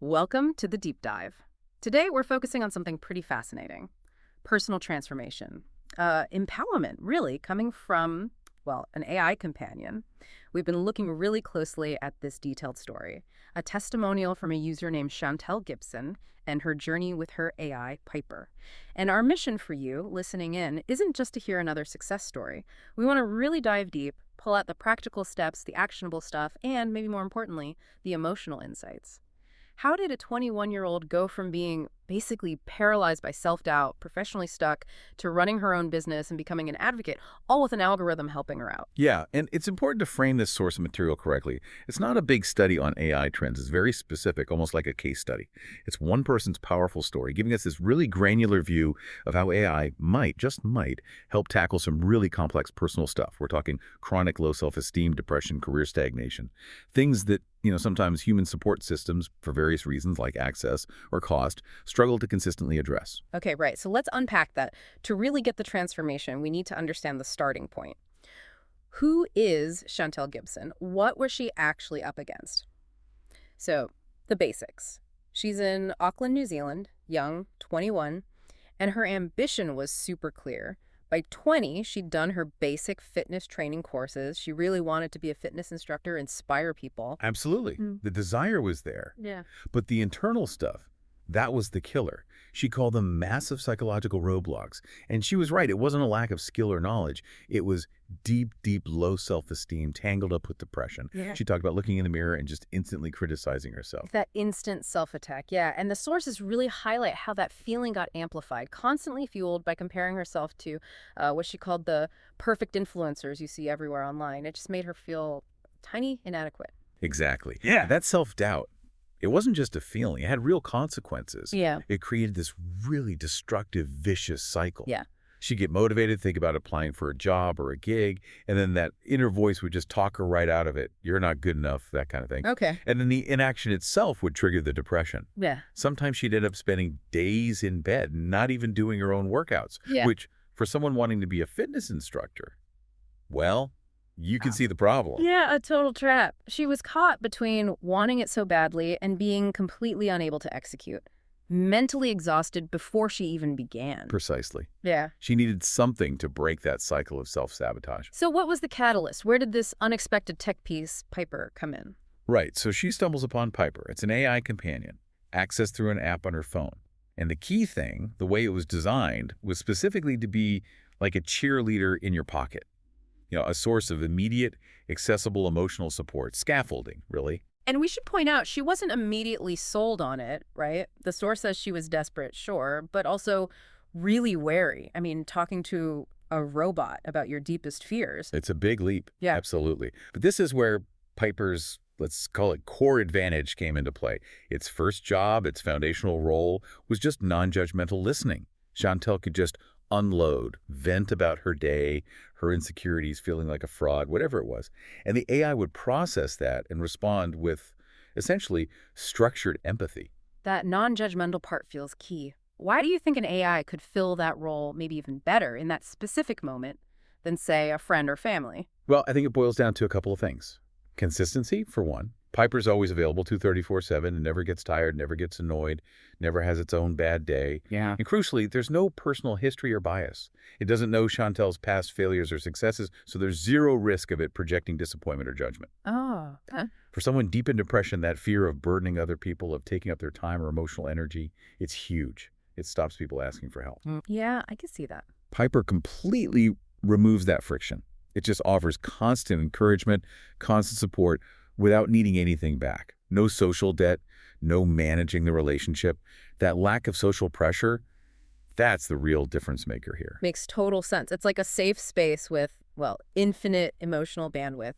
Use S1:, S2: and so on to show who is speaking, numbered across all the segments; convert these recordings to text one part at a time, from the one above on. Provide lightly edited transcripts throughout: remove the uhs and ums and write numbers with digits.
S1: Welcome to the deep dive. Today, we're focusing on something pretty fascinating: personal transformation. Empowerment, really, coming from, well, an AI companion. We've been looking really closely at this detailed story, a testimonial from a user named Shantel Gibson and her journey with her AI, Piper. And our mission for you, listening in, isn't just to hear another success story. We want to really dive deep, pull out the practical steps, the actionable stuff, and maybe more importantly, the emotional insights. How did a 21-year-old go from being basically paralyzed by self-doubt, professionally stuck, to running her own business and becoming an advocate, all with an algorithm helping her out?
S2: Yeah, and it's important to frame this source of material correctly. It's not a big study on AI trends. It's very specific, almost like a case study. It's one person's powerful story, giving us this really granular view of how AI might, just might, help tackle some really complex personal stuff. We're talking chronic low self-esteem, depression, career stagnation. Things that, sometimes human support systems, for various reasons like access or cost, struggle to consistently address.
S1: Okay, right. So let's unpack that. To really get the transformation, we need to understand the starting point. Who is Shantel Gibson? What was she actually up against? So, the basics. She's in Auckland, New Zealand, young, 21, and her ambition was super clear. By 20, she'd done her basic fitness training courses. She really wanted to be a fitness instructor, inspire people.
S2: Absolutely. The desire was there.
S1: Yeah.
S2: But the internal stuff, that was the killer. She called them massive psychological roadblocks. And she was right. It wasn't a lack of skill or knowledge. It was deep, deep low self-esteem tangled up with depression.
S1: Yeah.
S2: She talked about looking in the mirror and just instantly criticizing herself.
S1: That instant self-attack, yeah. And the sources really highlight how that feeling got amplified, constantly fueled by comparing herself to what she called the perfect influencers you see everywhere online. It just made her feel tiny, inadequate.
S2: Exactly. Yeah. That self-doubt, it wasn't just a feeling. It had real consequences.
S1: Yeah.
S2: It created this really destructive, vicious cycle.
S1: Yeah.
S2: She'd get motivated, think about applying for a job or a gig, and then that inner voice would just talk her right out of it. You're not good enough, that kind of thing.
S1: Okay.
S2: And then the inaction itself would trigger the depression.
S1: Yeah.
S2: Sometimes she'd end up spending days in bed, not even doing her own workouts,
S1: Yeah.
S2: which for someone wanting to be a fitness instructor, well, you can see the problem.
S1: Yeah, a total trap. She was caught between wanting it so badly and being completely unable to execute. Mentally exhausted before she even began.
S2: Precisely.
S1: Yeah.
S2: She needed something to break that cycle of self-sabotage.
S1: So what was the catalyst? Where did this unexpected tech piece, Piper, come in?
S2: Right, so she stumbles upon Piper. It's an AI companion, accessed through an app on her phone. And the key thing, the way it was designed, was specifically to be like a cheerleader in your pocket. A source of immediate, accessible emotional support, scaffolding, really.
S1: And we should point out, she wasn't immediately sold on it, right? The source says she was desperate, sure, but also really wary. I mean, talking to a robot about your deepest fears.
S2: It's a big leap.
S1: Yeah.
S2: Absolutely. But this is where Piper's, let's call it core advantage, came into play. Its first job, its foundational role, was just non-judgmental listening. Shantel could just unload, vent about her day, her insecurities, feeling like a fraud, whatever it was. And the AI would process that and respond with, essentially, structured empathy.
S1: That non-judgmental part feels key. Why do you think an AI could fill that role maybe even better in that specific moment than, say, a friend or family?
S2: Well, I think it boils down to a couple of things. Consistency, for one. Piper's always available 234/7 and never gets tired, never gets annoyed, never has its own bad day.
S1: Yeah.
S2: And crucially, there's no personal history or bias. It doesn't know Chantel's past failures or successes, so there's zero risk of it projecting disappointment or judgment.
S1: Oh, okay.
S2: For someone deep in depression, that fear of burdening other people, of taking up their time or emotional energy, it's huge. It stops people asking for help.
S1: Yeah, I can see that.
S2: Piper completely removes that friction. It just offers constant encouragement, constant support, without needing anything back. No social debt, no managing the relationship. That lack of social pressure, that's the real difference maker here.
S1: Makes total sense. It's like a safe space with, well, infinite emotional bandwidth.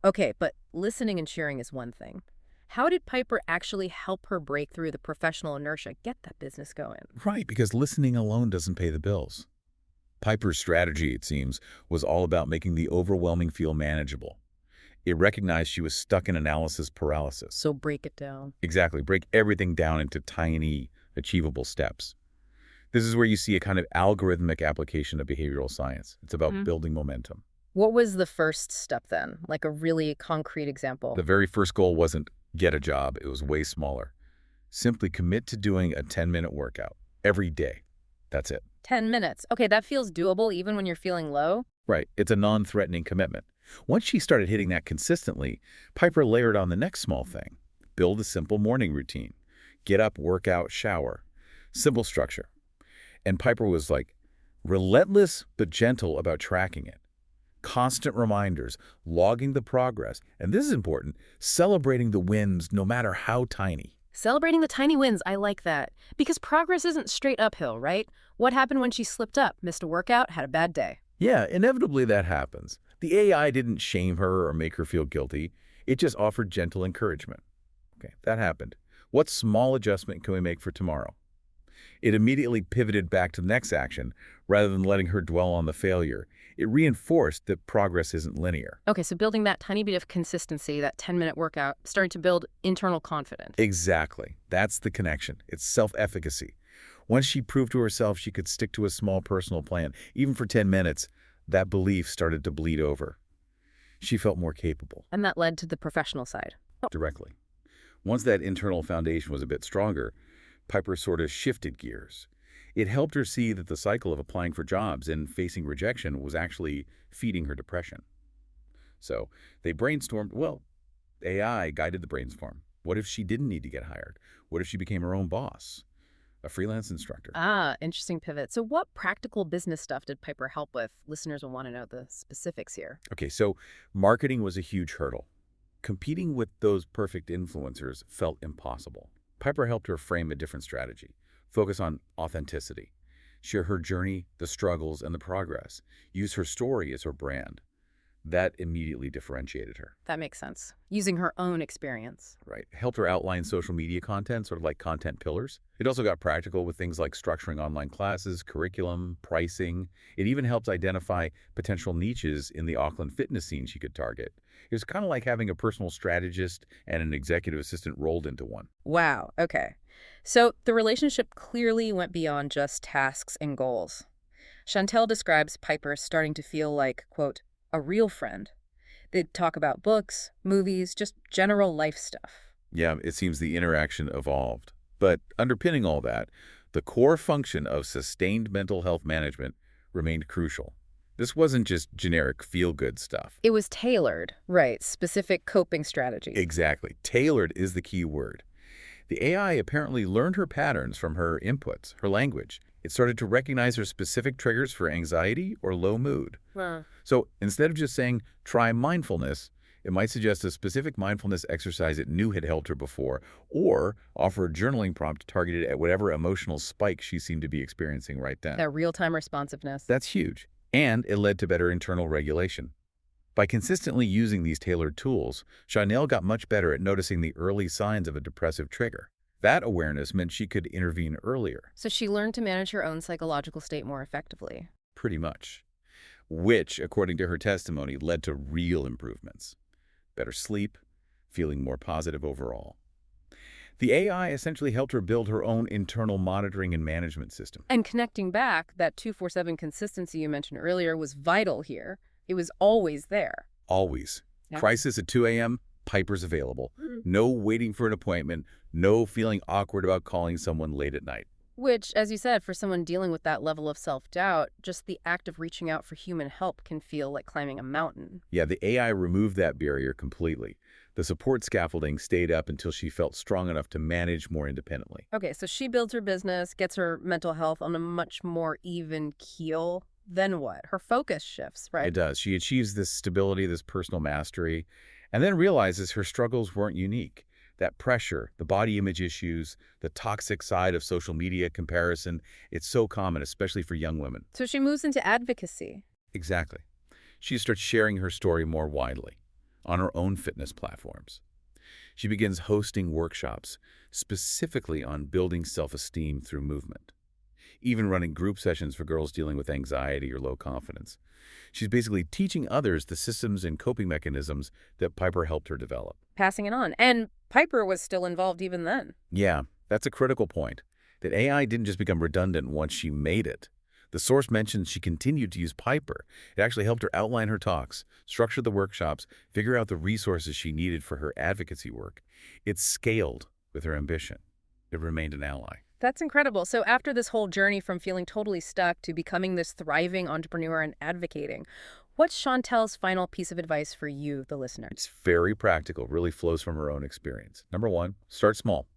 S1: Okay, but listening and cheering is one thing. How did Piper actually help her break through the professional inertia, get that business going?
S2: Right, because listening alone doesn't pay the bills. Piper's strategy, it seems, was all about making the overwhelming feel manageable. It recognized she was stuck in analysis paralysis.
S1: So break it down.
S2: Exactly. Break everything down into tiny, achievable steps. This is where you see a kind of algorithmic application of behavioral science. It's about building momentum.
S1: What was the first step then? Like a really concrete example?
S2: The very first goal wasn't get a job. It was way smaller. Simply commit to doing a 10-minute workout every day. That's it.
S1: 10 minutes. Okay, that feels doable even when you're feeling low.
S2: Right. It's a non-threatening commitment. Once she started hitting that consistently, Piper layered on the next small thing. Build a simple morning routine. Get up, work out, shower. Simple structure. And Piper was like relentless but gentle about tracking it. Constant reminders, logging the progress, and this is important, celebrating the wins no matter how tiny.
S1: Celebrating the tiny wins, I like that. Because progress isn't straight uphill, right? What happened when she slipped up, missed a workout, had a bad day?
S2: Yeah, inevitably that happens. The AI didn't shame her or make her feel guilty. It just offered gentle encouragement. Okay, that happened. What small adjustment can we make for tomorrow? It immediately pivoted back to the next action rather than letting her dwell on the failure. It reinforced that progress isn't linear.
S1: Okay, so building that tiny bit of consistency, that 10-minute workout, starting to build internal confidence.
S2: Exactly. That's the connection. It's self-efficacy. Once she proved to herself she could stick to a small personal plan, even for 10 minutes, that belief started to bleed over. She felt more capable.
S1: And that led to the professional side.
S2: Directly. Once that internal foundation was a bit stronger, Piper sort of shifted gears. It helped her see that the cycle of applying for jobs and facing rejection was actually feeding her depression. So they brainstormed, well, AI guided the brainstorm. What if she didn't need to get hired? What if she became her own boss? A freelance instructor.
S1: Interesting pivot. So what practical business stuff did Piper help with? Listeners will want to know the specifics here.
S2: Okay, so marketing was a huge hurdle. Competing with those perfect influencers felt impossible. Piper helped her frame a different strategy. Focus on authenticity. Share her journey, the struggles, and the progress. Use her story as her brand. That immediately differentiated her.
S1: That makes sense. Using her own experience.
S2: Right. Helped her outline social media content, sort of like content pillars. It also got practical with things like structuring online classes, curriculum, pricing. It even helped identify potential niches in the Auckland fitness scene she could target. It was kind of like having a personal strategist and an executive assistant rolled into one.
S1: Wow, okay. So the relationship clearly went beyond just tasks and goals. Shantel describes Piper starting to feel like, quote, a real friend. They'd talk about books, movies, just general life stuff.
S2: Yeah, it seems the interaction evolved. But underpinning all that, the core function of sustained mental health management remained crucial. This wasn't just generic feel-good stuff.
S1: It was tailored, right, specific coping strategies.
S2: Exactly. Tailored is the key word. The AI apparently learned her patterns from her inputs, her language. It started to recognize her specific triggers for anxiety or low mood.
S1: Huh.
S2: So instead of just saying, try mindfulness, it might suggest a specific mindfulness exercise it knew had helped her before, or offer a journaling prompt targeted at whatever emotional spike she seemed to be experiencing right then.
S1: That real-time responsiveness.
S2: That's huge. And it led to better internal regulation. By consistently using these tailored tools, Chanel got much better at noticing the early signs of a depressive trigger. That awareness meant she could intervene earlier.
S1: So she learned to manage her own psychological state more effectively.
S2: Pretty much. Which, according to her testimony, led to real improvements. Better sleep, feeling more positive overall. The AI essentially helped her build her own internal monitoring and management system.
S1: And connecting back, that 24/7 consistency you mentioned earlier was vital here. It was always there.
S2: Always.
S1: Yeah.
S2: Crisis at 2 a.m., Piper's available. No waiting for an appointment, no feeling awkward about calling someone late at night.
S1: Which, as you said, for someone dealing with that level of self-doubt, just the act of reaching out for human help can feel like climbing a mountain.
S2: Yeah, the AI removed that barrier completely. The support scaffolding stayed up until she felt strong enough to manage more independently.
S1: Okay, so she builds her business, gets her mental health on a much more even keel. Then what? Her focus shifts, right?
S2: It does. She achieves this stability, this personal mastery, and then realizes her struggles weren't unique. That pressure, the body image issues, the toxic side of social media comparison, it's so common, especially for young women.
S1: So she moves into advocacy.
S2: Exactly. She starts sharing her story more widely on her own fitness platforms. She begins hosting workshops specifically on building self-esteem through movement, even running group sessions for girls dealing with anxiety or low confidence. She's basically teaching others the systems and coping mechanisms that Piper helped her develop.
S1: Passing it on. And Piper was still involved even then.
S2: Yeah, that's a critical point. That AI didn't just become redundant once she made it. The source mentions she continued to use Piper. It actually helped her outline her talks, structure the workshops, figure out the resources she needed for her advocacy work. It scaled with her ambition. It remained an ally.
S1: That's incredible. So after this whole journey from feeling totally stuck to becoming this thriving entrepreneur and advocating, what's Chantel's final piece of advice for you, the listener?
S2: It's very practical, really flows from her own experience. Number one, start small.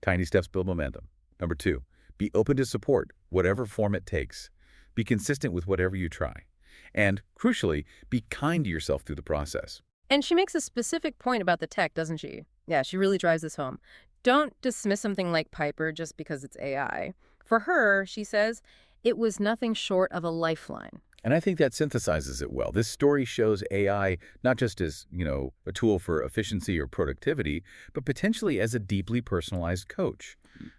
S2: Tiny steps build momentum. Number two, be open to support, whatever form it takes. Be consistent with whatever you try. And, crucially, be kind to yourself through the process.
S1: And she makes a specific point about the tech, doesn't she? Yeah, she really drives this home. Don't dismiss something like Piper just because it's AI. For her, she says, it was nothing short of a lifeline.
S2: And I think that synthesizes it well. This story shows AI not just as, a tool for efficiency or productivity, but potentially as a deeply personalized coach.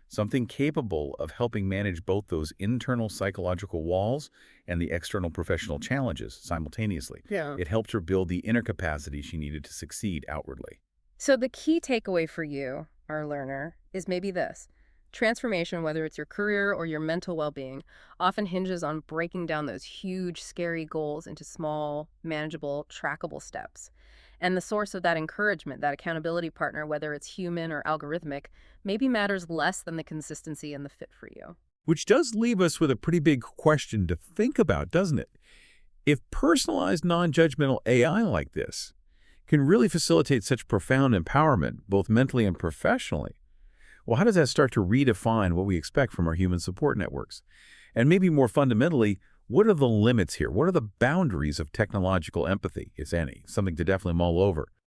S2: Something capable of helping manage both those internal psychological walls and the external professional challenges simultaneously.
S1: Yeah.
S2: It helped her build the inner capacity she needed to succeed outwardly.
S1: So the key takeaway for you, our learner, is maybe this. Transformation, whether it's your career or your mental well-being, often hinges on breaking down those huge, scary goals into small, manageable, trackable steps. And the source of that encouragement, that accountability partner, whether it's human or algorithmic, maybe matters less than the consistency and the fit for you.
S3: Which does leave us with a pretty big question to think about, doesn't it? If personalized, non-judgmental AI like this can really facilitate such profound empowerment, both mentally and professionally, well, how does that start to redefine what we expect from our human support networks? And maybe more fundamentally, what are the limits here? What are the boundaries of technological empathy, if any? Something to definitely mull over.